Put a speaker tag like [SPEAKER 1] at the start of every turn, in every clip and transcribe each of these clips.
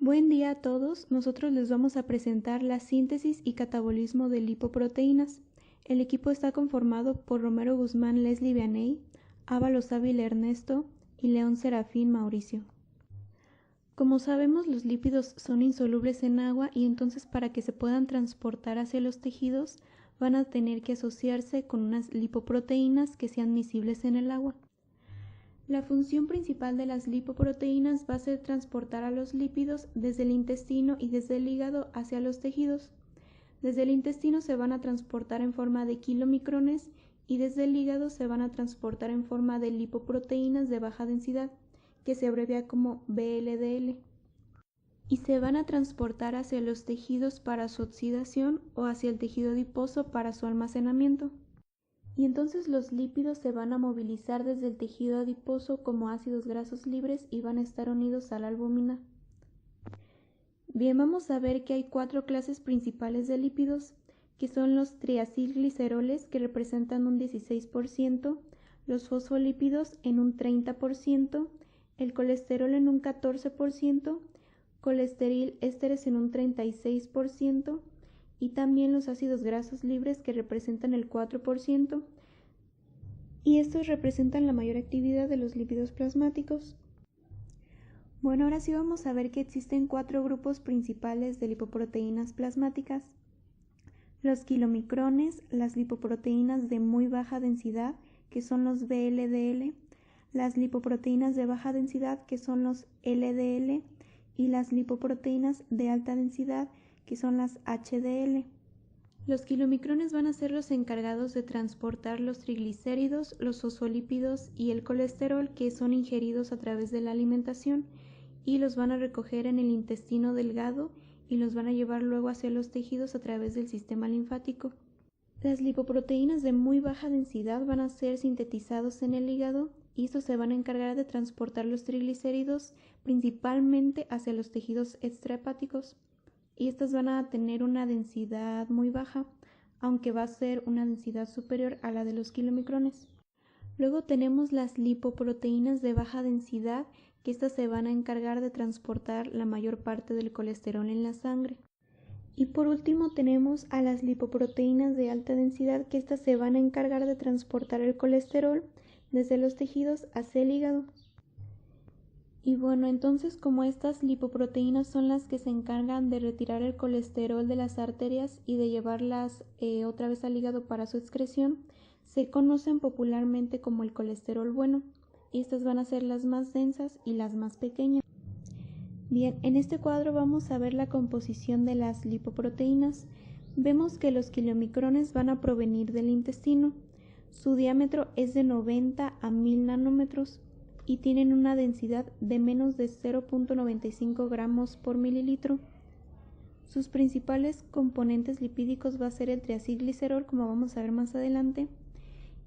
[SPEAKER 1] Buen día a todos, nosotros les vamos a presentar la síntesis y catabolismo de lipoproteínas. El equipo está conformado por Romero Guzmán Leslie Vianey, Ábalos Ávila Ernesto y León Serafín Mauricio. Como sabemos, los lípidos son insolubles en agua y entonces para que se puedan transportar hacia los tejidos van a tener que asociarse con unas lipoproteínas que sean miscibles en el agua. La función principal de las lipoproteínas va a ser transportar a los lípidos desde el intestino y desde el hígado hacia los tejidos. Desde el intestino se van a transportar en forma de kilomicrones y desde el hígado se van a transportar en forma de lipoproteínas de baja densidad, que se abrevia como VLDL, y se van a transportar hacia los tejidos para su oxidación o hacia el tejido adiposo para su almacenamiento. Y entonces los lípidos se van a movilizar desde el tejido adiposo como ácidos grasos libres y van a estar unidos a la albúmina. Bien, vamos a ver que hay 4 clases principales de lípidos, que son los triacilgliceroles, que representan un 16%, los fosfolípidos en un 30%, el colesterol en un 14%, colesterol ésteres en un 36%, y también los ácidos grasos libres, que representan el 4%, y estos representan la mayor actividad de los lípidos plasmáticos. Bueno, ahora sí vamos a ver que existen 4 grupos principales de lipoproteínas plasmáticas: los kilomicrones, las lipoproteínas de muy baja densidad, que son los VLDL, las lipoproteínas de baja densidad, que son los LDL, y las lipoproteínas de alta densidad, que son las HDL. Los kilomicrones van a ser los encargados de transportar los triglicéridos, los fosfolípidos y el colesterol, que son ingeridos a través de la alimentación, y los van a recoger en el intestino delgado y los van a llevar luego hacia los tejidos a través del sistema linfático. Las lipoproteínas de muy baja densidad van a ser sintetizados en el hígado y estos se van a encargar de transportar los triglicéridos principalmente hacia los tejidos extrahepáticos, y estas van a tener una densidad muy baja, aunque va a ser una densidad superior a la de los kilomicrones. Luego tenemos las lipoproteínas de baja densidad, que estas se van a encargar de transportar la mayor parte del colesterol en la sangre. Y por último tenemos a las lipoproteínas de alta densidad, que estas se van a encargar de transportar el colesterol desde los tejidos hacia el hígado. Y bueno, entonces como estas lipoproteínas son las que se encargan de retirar el colesterol de las arterias y de llevarlas otra vez al hígado para su excreción, se conocen popularmente como el colesterol bueno, y estas van a ser las más densas y las más pequeñas. Bien, en este cuadro vamos a ver la composición de las lipoproteínas. Vemos que los kilomicrones van a provenir del intestino. Su diámetro es de 90 a 1000 nanómetros y tienen una densidad de menos de 0.95 gramos por mililitro. Sus principales componentes lipídicos va a ser el triacilglicerol, como vamos a ver más adelante,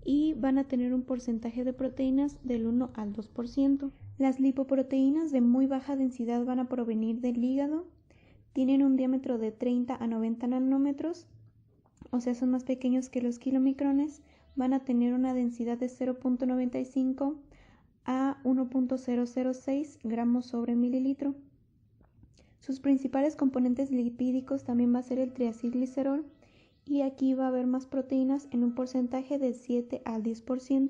[SPEAKER 1] y van a tener un porcentaje de proteínas del 1 al 2%. Las lipoproteínas de muy baja densidad van a provenir del hígado, tienen un diámetro de 30 a 90 nanómetros, o sea, son más pequeños que los kilomicrones, van a tener una densidad de 0.95 a 1.006 gramos sobre mililitro. Sus principales componentes lipídicos también va a ser el triacilglicerol, y aquí va a haber más proteínas en un porcentaje del 7 al 10%.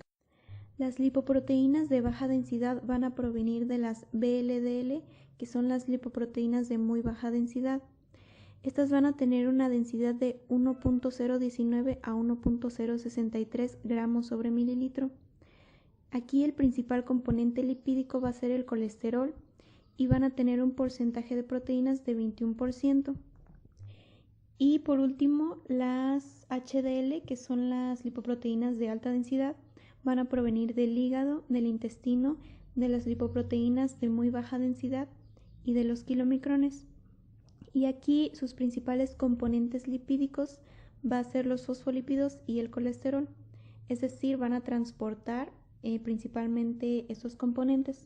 [SPEAKER 1] Las lipoproteínas de baja densidad van a provenir de las VLDL, que son las lipoproteínas de muy baja densidad. Estas van a tener una densidad de 1.019 a 1.063 gramos sobre mililitro. Aquí el principal componente lipídico va a ser el colesterol y van a tener un porcentaje de proteínas de 21%. Y por último, las HDL, que son las lipoproteínas de alta densidad, van a provenir del hígado, del intestino, de las lipoproteínas de muy baja densidad y de los kilomicrones. Y aquí sus principales componentes lipídicos va a ser los fosfolípidos y el colesterol, es decir, van a transportar principalmente estos componentes.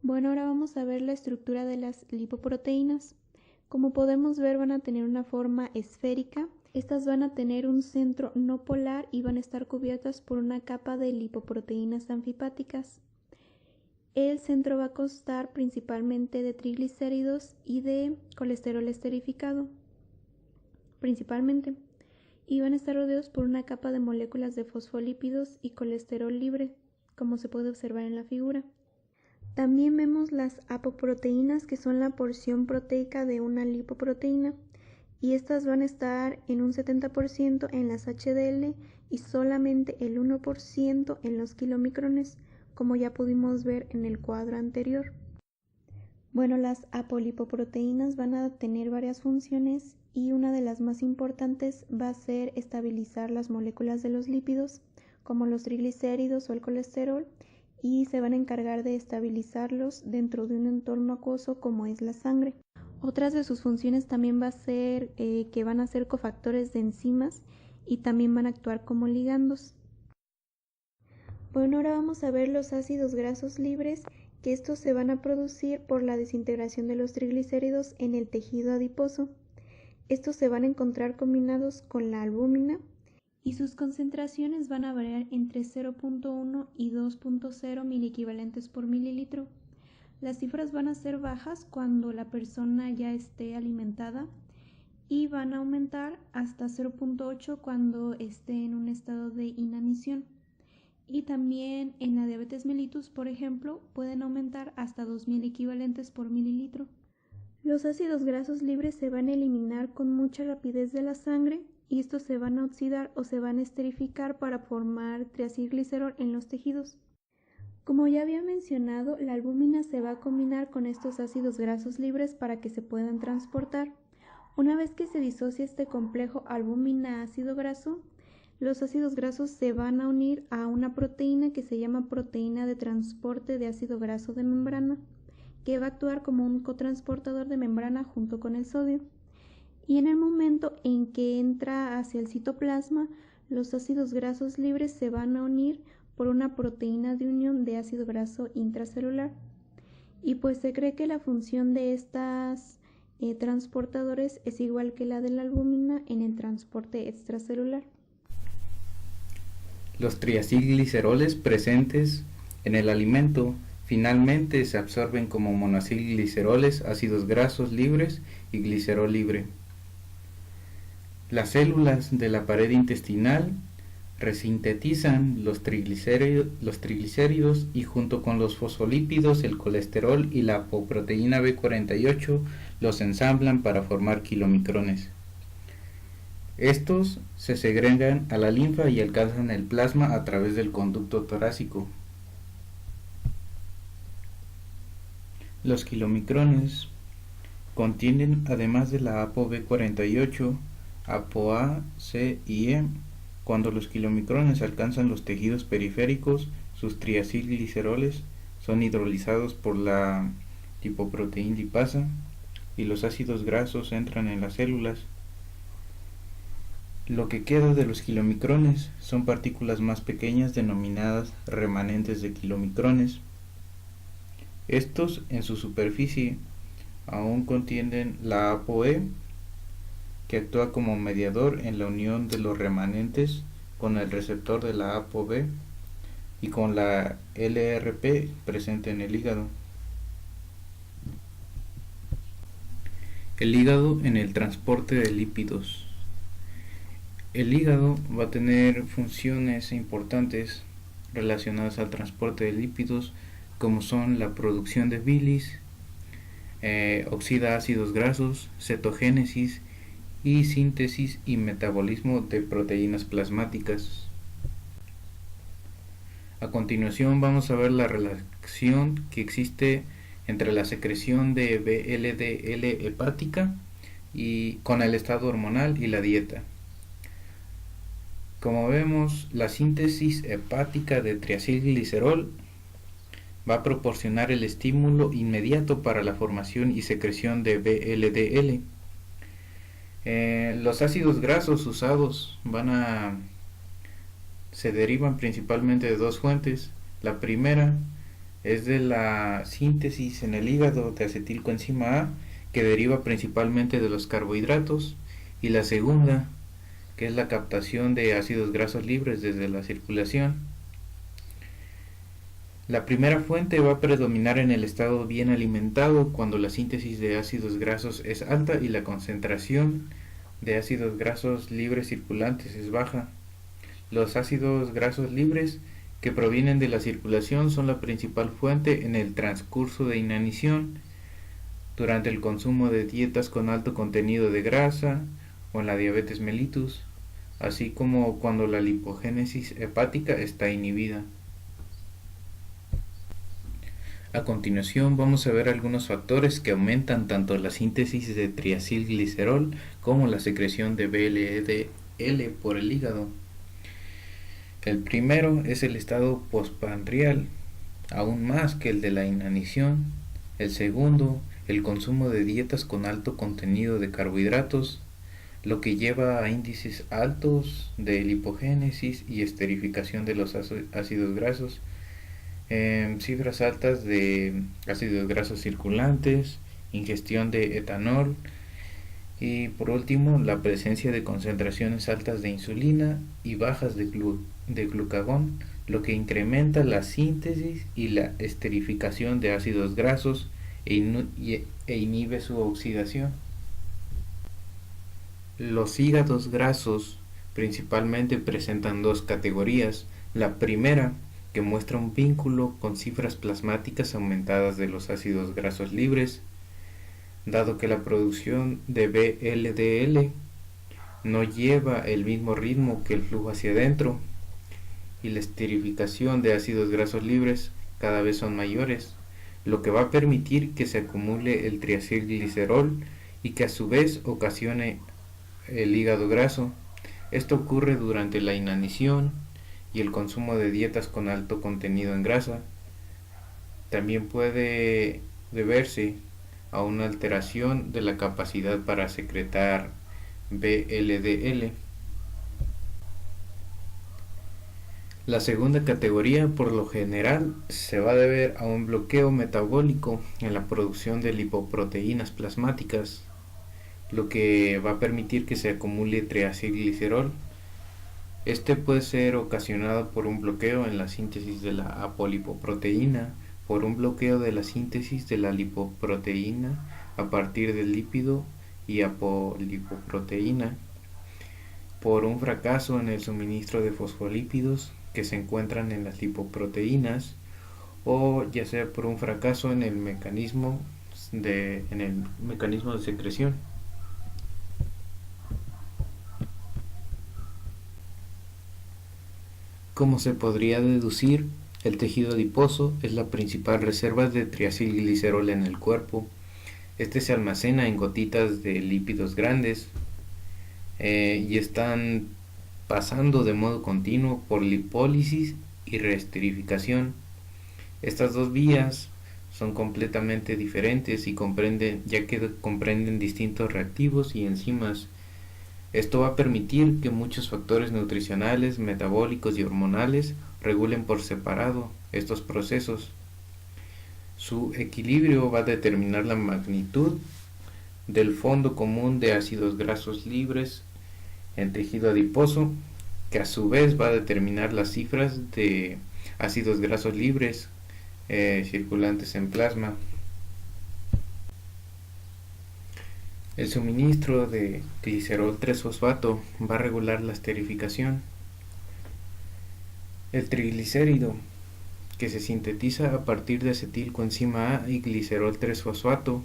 [SPEAKER 1] Bueno, ahora vamos a ver la estructura de las lipoproteínas. Como podemos ver, van a tener una forma esférica. Estas van a tener un centro no polar y van a estar cubiertas por una capa de lipoproteínas anfipáticas. El centro va a constar principalmente de triglicéridos y de colesterol esterificado, principalmente, y van a estar rodeados por una capa de moléculas de fosfolípidos y colesterol libre, como se puede observar en la figura. También vemos las apoproteínas, que son la porción proteica de una lipoproteína, y estas van a estar en un 70% en las HDL y solamente el 1% en los kilomicrones, como ya pudimos ver en el cuadro anterior. Bueno, las apolipoproteínas van a tener varias funciones y una de las más importantes va a ser estabilizar las moléculas de los lípidos, como los triglicéridos o el colesterol, y se van a encargar de estabilizarlos dentro de un entorno acuoso como es la sangre. Otras de sus funciones también va a ser que van a ser cofactores de enzimas y también van a actuar como ligandos. Bueno, ahora vamos a ver los ácidos grasos libres, que estos se van a producir por la desintegración de los triglicéridos en el tejido adiposo. Estos se van a encontrar combinados con la albúmina y sus concentraciones van a variar entre 0.1 y 2.0 miliequivalentes por mililitro. Las cifras van a ser bajas cuando la persona ya esté alimentada y van a aumentar hasta 0.8 cuando esté en un estado de inanición. Y también en la diabetes mellitus, por ejemplo, pueden aumentar hasta 2000 equivalentes por mililitro. Los ácidos grasos libres se van a eliminar con mucha rapidez de la sangre y estos se van a oxidar o se van a esterificar para formar triacilglicerol en los tejidos. Como ya había mencionado, la albúmina se va a combinar con estos ácidos grasos libres para que se puedan transportar. Una vez que se disocia este complejo albúmina-ácido graso, los ácidos grasos se van a unir a una proteína que se llama proteína de transporte de ácido graso de membrana, que va a actuar como un cotransportador de membrana junto con el sodio. Y en el momento en que entra hacia el citoplasma, los ácidos grasos libres se van a unir por una proteína de unión de ácido graso intracelular. Y pues se cree que la función de estas transportadores es igual que la de la albúmina en el transporte extracelular.
[SPEAKER 2] Los triacilgliceroles presentes en el alimento finalmente se absorben como monoacilgliceroles, ácidos grasos libres y glicerol libre. Las células de la pared intestinal resintetizan los triglicéridos y junto con los fosfolípidos, el colesterol y la apoproteína B48 los ensamblan para formar kilomicrones. Estos se segregan a la linfa y alcanzan el plasma a través del conducto torácico. Los kilomicrones contienen, además de la ApoB48, ApoA, C y E. Cuando los kilomicrones alcanzan los tejidos periféricos, sus triacilgliceroles son hidrolizados por la lipoproteína lipasa y los ácidos grasos entran en las células. Lo que queda de los kilomicrones son partículas más pequeñas denominadas remanentes de kilomicrones. Estos en su superficie aún contienen la ApoE, que actúa como mediador en la unión de los remanentes con el receptor de la ApoB y con la LRP presente en el hígado. El hígado en el transporte de lípidos. El hígado va a tener funciones importantes relacionadas al transporte de lípidos, como son la producción de bilis, oxida ácidos grasos, cetogénesis y síntesis y metabolismo de proteínas plasmáticas. A continuación vamos a ver la relación que existe entre la secreción de VLDL hepática y con el estado hormonal y la dieta. Como vemos, la síntesis hepática de triacilglicerol va a proporcionar el estímulo inmediato para la formación y secreción de VLDL. Los ácidos grasos usados se derivan principalmente de dos fuentes. La primera es de la síntesis en el hígado de acetilcoenzima A, que deriva principalmente de los carbohidratos, y la segunda, que es la captación de ácidos grasos libres desde la circulación. La primera fuente va a predominar en el estado bien alimentado cuando la síntesis de ácidos grasos es alta y la concentración de ácidos grasos libres circulantes es baja. Los ácidos grasos libres que provienen de la circulación son la principal fuente en el transcurso de inanición, durante el consumo de dietas con alto contenido de grasa o en la diabetes mellitus, así como cuando la lipogénesis hepática está inhibida. A continuación vamos a ver algunos factores que aumentan tanto la síntesis de triacilglicerol como la secreción de VLDL por el hígado. El primero es el estado postprandial, aún más que el de la inanición. El segundo, el consumo de dietas con alto contenido de carbohidratos, lo que lleva a índices altos de lipogénesis y esterificación de los ácidos grasos, cifras altas de ácidos grasos circulantes, ingestión de etanol y por último la presencia de concentraciones altas de insulina y bajas de glucagón, lo que incrementa la síntesis y la esterificación de ácidos grasos e inhibe su oxidación. Los hígados grasos principalmente presentan dos categorías. La primera, que muestra un vínculo con cifras plasmáticas aumentadas de los ácidos grasos libres, dado que la producción de VLDL no lleva el mismo ritmo que el flujo hacia adentro y la esterificación de ácidos grasos libres cada vez son mayores, lo que va a permitir que se acumule el triacilglicerol y que a su vez ocasione el hígado graso. Esto ocurre durante la inanición y el consumo de dietas con alto contenido en grasa. También puede deberse a una alteración de la capacidad para secretar VLDL. La segunda categoría por lo general se va a deber a un bloqueo metabólico en la producción de lipoproteínas plasmáticas, lo que va a permitir que se acumule triacilglicerol. Este puede ser ocasionado por un bloqueo en la síntesis de la apolipoproteína, por un bloqueo de la síntesis de la lipoproteína a partir del lípido y apolipoproteína, por un fracaso en el suministro de fosfolípidos que se encuentran en las lipoproteínas, o ya sea por un fracaso en el mecanismo de secreción. Como se podría deducir, el tejido adiposo es la principal reserva de triacilglicerol en el cuerpo. Este se almacena en gotitas de lípidos grandes y están pasando de modo continuo por lipólisis y reesterificación. Estas dos vías son completamente diferentes y comprenden distintos reactivos y enzimas. Esto va a permitir que muchos factores nutricionales, metabólicos y hormonales regulen por separado estos procesos. Su equilibrio va a determinar la magnitud del fondo común de ácidos grasos libres en tejido adiposo, que a su vez va a determinar las cifras de ácidos grasos libres circulantes en plasma. El suministro de glicerol 3-fosfato va a regular la esterificación. El triglicérido, que se sintetiza a partir de acetilcoenzima A y glicerol 3-fosfato,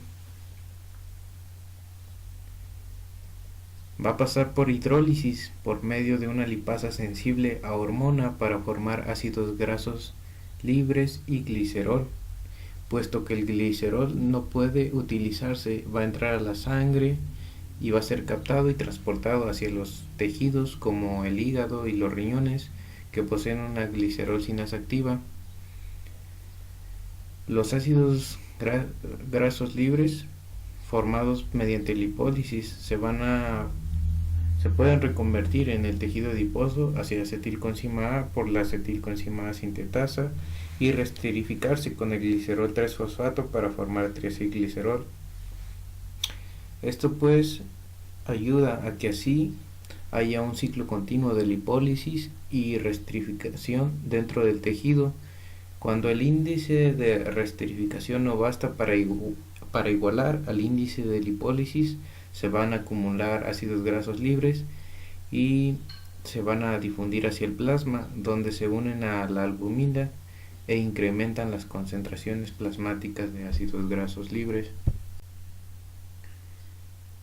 [SPEAKER 2] va a pasar por hidrólisis por medio de una lipasa sensible a hormona para formar ácidos grasos libres y glicerol. Puesto que el glicerol no puede utilizarse, va a entrar a la sangre y va a ser captado y transportado hacia los tejidos como el hígado y los riñones, que poseen una glicerol sinasa activa. Los ácidos grasos libres formados mediante lipólisis se pueden reconvertir en el tejido adiposo hacia acetilcoenzima A por la acetilcoenzima A sintetasa y reesterificarse con el glicerol 3-fosfato para formar triacilglicerol. Esto pues ayuda a que así haya un ciclo continuo de lipólisis y reesterificación dentro del tejido, Cuando el índice de reesterificación no basta para igualar al índice de lipólisis, se van a acumular ácidos grasos libres y se van a difundir hacia el plasma, donde se unen a la albumina e incrementan las concentraciones plasmáticas de ácidos grasos libres.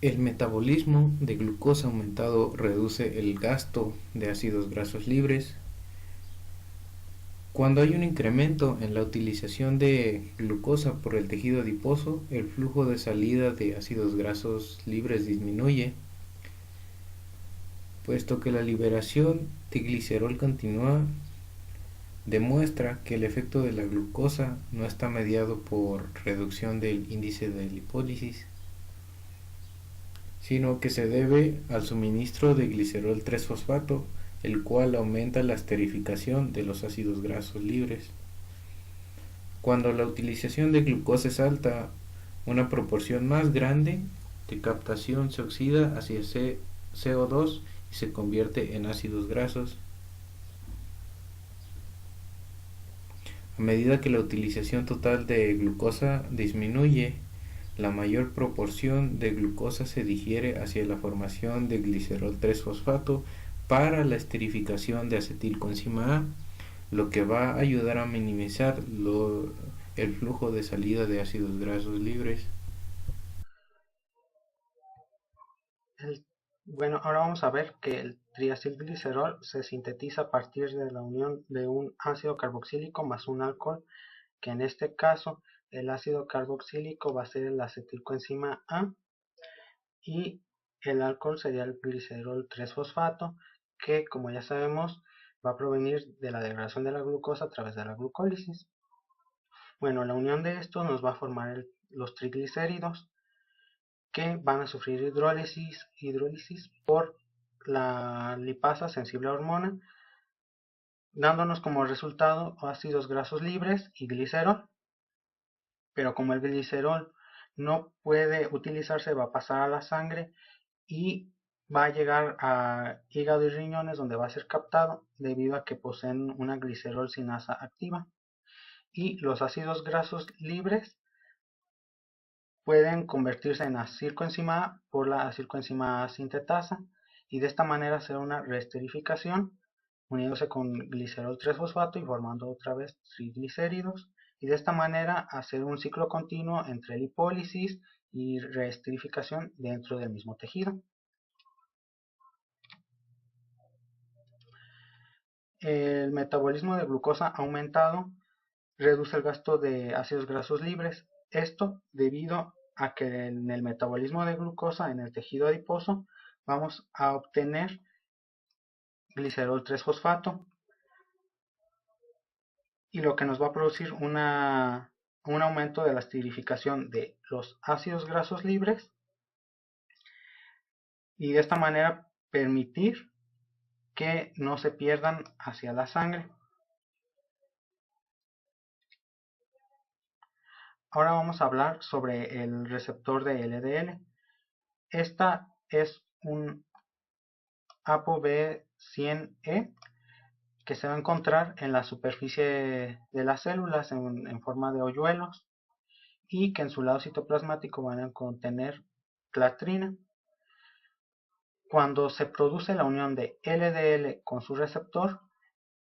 [SPEAKER 2] El metabolismo de glucosa aumentado reduce el gasto de ácidos grasos libres. Cuando hay un incremento en la utilización de glucosa por el tejido adiposo, el flujo de salida de ácidos grasos libres disminuye, puesto que la liberación de glicerol continua demuestra que el efecto de la glucosa no está mediado por reducción del índice de lipólisis, sino que se debe al suministro de glicerol 3-fosfato, el cual aumenta la esterificación de los ácidos grasos libres. Cuando la utilización de glucosa es alta, una proporción más grande de captación se oxida hacia CO2 y se convierte en ácidos grasos. A medida que la utilización total de glucosa disminuye, la mayor proporción de glucosa se digiere hacia la formación de glicerol 3-fosfato para la esterificación de acetilcoenzima A, lo que va a ayudar a minimizar el flujo de salida de ácidos grasos libres.
[SPEAKER 3] Bueno, ahora vamos a ver que el triacilglicerol se sintetiza a partir de la unión de un ácido carboxílico más un alcohol, que en este caso el ácido carboxílico va a ser el acetilcoenzima A y el alcohol sería el glicerol 3-fosfato, que como ya sabemos va a provenir de la degradación de la glucosa a través de la glucólisis. Bueno, la unión de estos nos va a formar los triglicéridos, que van a sufrir hidrólisis por la lipasa sensible a hormona, dándonos como resultado ácidos grasos libres y glicerol. Pero como el glicerol no puede utilizarse, va a pasar a la sangre y va a llegar a hígado y riñones, donde va a ser captado debido a que poseen una glicerol sinasa activa. Y los ácidos grasos libres pueden convertirse en acilcoenzima A por la acilcoenzima A sintetasa y de esta manera hacer una reesterificación uniéndose con glicerol 3-fosfato y formando otra vez triglicéridos, y de esta manera hacer un ciclo continuo entre lipólisis y reesterificación dentro del mismo tejido. El metabolismo de glucosa aumentado reduce el gasto de ácidos grasos libres. Esto debido a que en el metabolismo de glucosa en el tejido adiposo vamos a obtener glicerol 3-fosfato, y lo que nos va a producir un aumento de la esterificación de los ácidos grasos libres, y de esta manera permitir que no se pierdan hacia la sangre. Ahora vamos a hablar sobre el receptor de LDL. Esta es un ApoB100E que se va a encontrar en la superficie de las células en forma de hoyuelos, y que en su lado citoplasmático van a contener clatrina. Cuando se produce la unión de LDL con su receptor,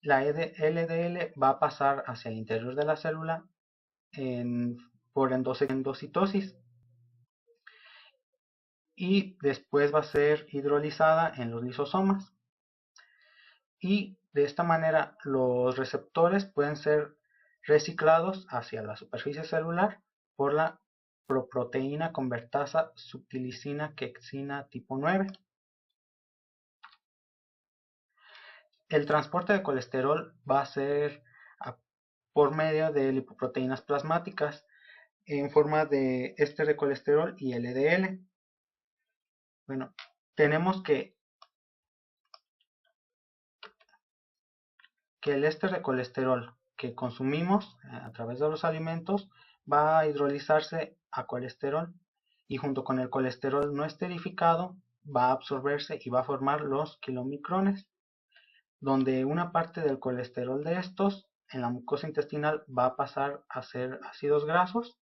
[SPEAKER 3] la LDL va a pasar hacia el interior de la célula por endocitosis, y después va a ser hidrolizada en los lisosomas, y de esta manera los receptores pueden ser reciclados hacia la superficie celular por la proproteína convertasa subtilisina quexina tipo 9. El transporte de colesterol va a ser por medio de lipoproteínas plasmáticas en forma de éster de colesterol y LDL. Bueno, tenemos que el éster de colesterol que consumimos a través de los alimentos va a hidrolizarse a colesterol, y junto con el colesterol no esterificado va a absorberse y va a formar los kilomicrones, donde una parte del colesterol de estos en la mucosa intestinal va a pasar a ser ácidos grasos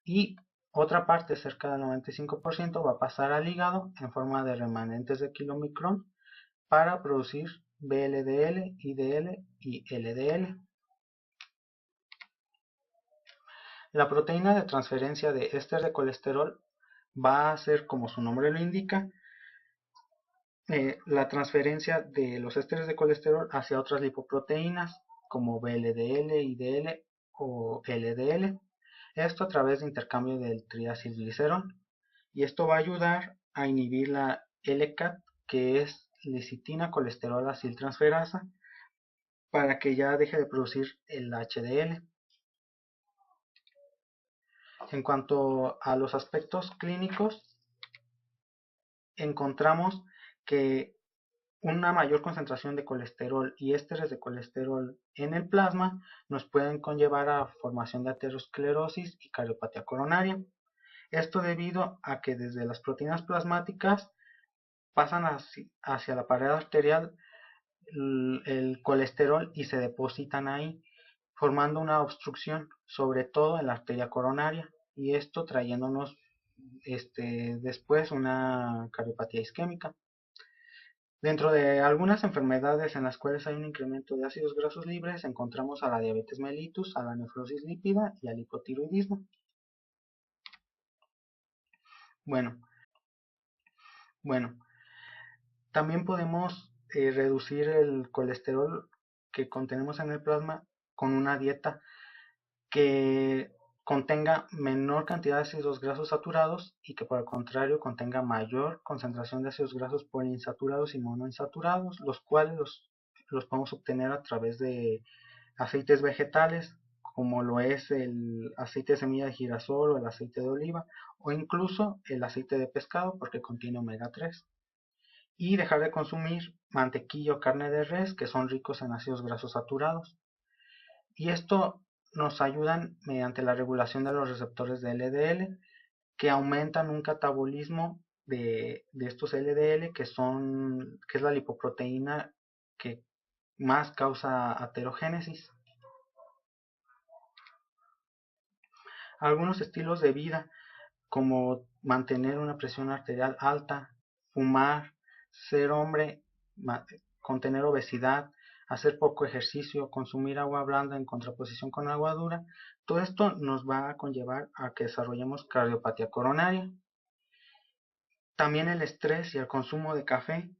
[SPEAKER 3] y otra parte, cerca del 95%, va a pasar al hígado en forma de remanentes de kilomicrón para producir VLDL, IDL y LDL. La proteína de transferencia de éster de colesterol va a ser, como su nombre lo indica, la transferencia de los ésteres de colesterol hacia otras lipoproteínas como VLDL, IDL o LDL. Esto a través de intercambio del triacilglicerol. Y esto va a ayudar a inhibir la LCAT, que es lecitina colesterol aciltransferasa, para que ya deje de producir el HDL. En cuanto a los aspectos clínicos, encontramos que una mayor concentración de colesterol y ésteres de colesterol en el plasma nos pueden conllevar a formación de aterosclerosis y cardiopatía coronaria. Esto debido a que desde las proteínas plasmáticas pasan hacia la pared arterial el colesterol y se depositan ahí, formando una obstrucción, sobre todo en la arteria coronaria, y esto trayéndonos después una cardiopatía isquémica. Dentro de algunas enfermedades en las cuales hay un incremento de ácidos grasos libres, encontramos a la diabetes mellitus, a la nefrosis lípida y al hipotiroidismo. Bueno, también podemos reducir el colesterol que contenemos en el plasma con una dieta que contenga menor cantidad de ácidos grasos saturados y que por el contrario contenga mayor concentración de ácidos grasos poliinsaturados y monoinsaturados, los cuales los podemos obtener a través de aceites vegetales, como lo es el aceite de semilla de girasol o el aceite de oliva, o incluso el aceite de pescado porque contiene omega 3. Y dejar de consumir mantequilla o carne de res, que son ricos en ácidos grasos saturados. Y esto nos ayudan mediante la regulación de los receptores de LDL, que aumentan un catabolismo de estos LDL, que es la lipoproteína que más causa aterogénesis. Algunos estilos de vida, como mantener una presión arterial alta, fumar, ser hombre, contener obesidad, hacer poco ejercicio, consumir agua blanda en contraposición con agua dura, todo esto nos va a conllevar a que desarrollemos cardiopatía coronaria. También el estrés y el consumo de café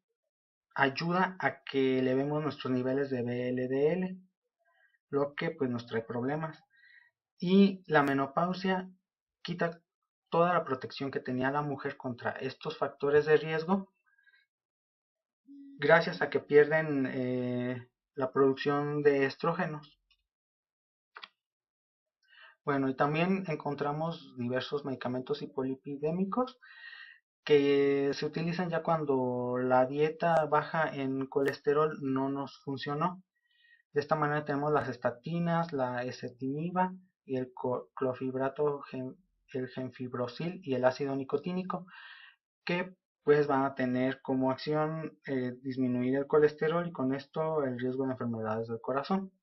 [SPEAKER 3] ayuda a que elevemos nuestros niveles de VLDL, lo que pues nos trae problemas. Y la menopausia quita toda la protección que tenía la mujer contra estos factores de riesgo, gracias a que pierden la producción de estrógenos. Bueno, y también encontramos diversos medicamentos hipolipidémicos que se utilizan ya cuando la dieta baja en colesterol no nos funcionó. De esta manera tenemos las estatinas, la ezetimiba y el clofibrato, el gemfibrosil y el ácido nicotínico, que pues van a tener como acción disminuir el colesterol y con esto el riesgo de enfermedades del corazón.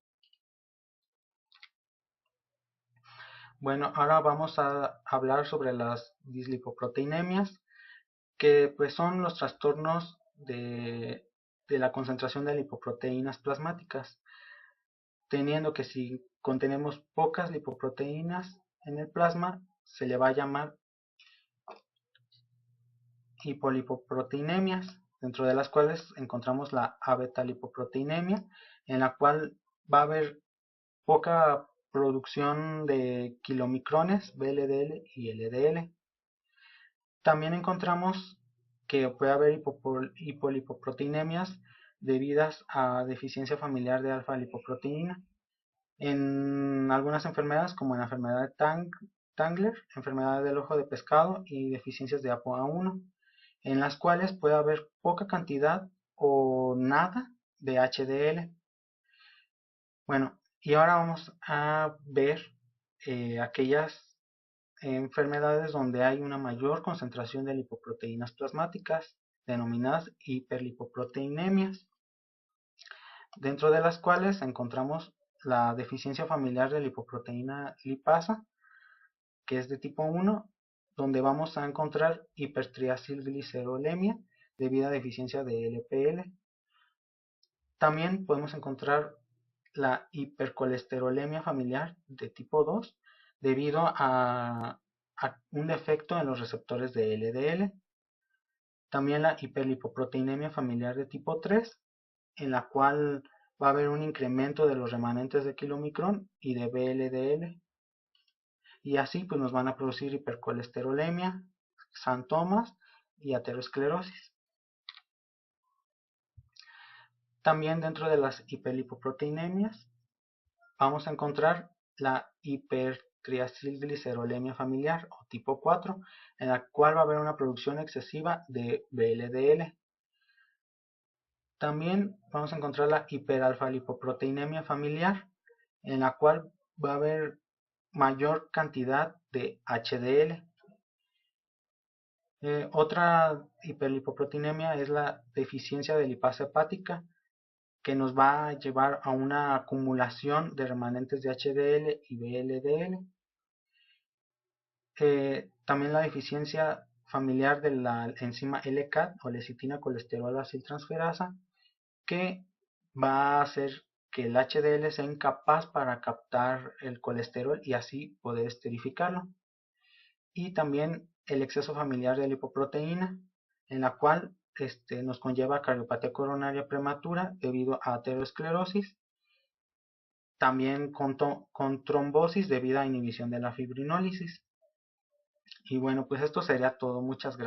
[SPEAKER 3] Bueno, ahora vamos a hablar sobre las dislipoproteinemias, que pues son los trastornos de la concentración de lipoproteínas plasmáticas, teniendo que si contenemos pocas lipoproteínas en el plasma, se le va a llamar hipolipoproteinemias, dentro de las cuales encontramos la abetalipoproteinemia, en la cual va a haber poca producción de kilomicrones, VLDL y LDL. También encontramos que puede haber hipolipoproteinemias debidas a deficiencia familiar de alfa-lipoproteína en algunas enfermedades, como en la enfermedad de Tangler, enfermedad del ojo de pescado y deficiencias de ApoA1, en las cuales puede haber poca cantidad o nada de HDL. Bueno, y ahora vamos a ver aquellas enfermedades donde hay una mayor concentración de lipoproteínas plasmáticas, denominadas hiperlipoproteinemias, dentro de las cuales encontramos la deficiencia familiar de lipoproteína lipasa, que es de tipo 1, donde vamos a encontrar hipertriacilglicerolemia debido a deficiencia de LPL. También podemos encontrar la hipercolesterolemia familiar de tipo 2 debido a un defecto en los receptores de LDL. También la hiperlipoproteinemia familiar de tipo 3, en la cual va a haber un incremento de los remanentes de kilomicrón y de VLDL. Y así pues nos van a producir hipercolesterolemia, xantomas y aterosclerosis. También dentro de las hiperlipoproteinemias vamos a encontrar la hipertriacilglicerolemia familiar o tipo 4, en la cual va a haber una producción excesiva de VLDL. También vamos a encontrar la hiperalfa-lipoproteinemia familiar, en la cual va a haber mayor cantidad de HDL. Otra hiperlipoproteinemia es la deficiencia de lipasa hepática, que nos va a llevar a una acumulación de remanentes de HDL y VLDL. También la deficiencia familiar de la enzima LCAT o lecitina colesterol aciltransferasa, que va a hacer que el HDL sea incapaz para captar el colesterol y así poder esterificarlo. Y también el exceso familiar de lipoproteína, en la cual nos conlleva cardiopatía coronaria prematura debido a aterosclerosis, también con trombosis debido a inhibición de la fibrinólisis. Y bueno, pues esto sería todo. Muchas gracias.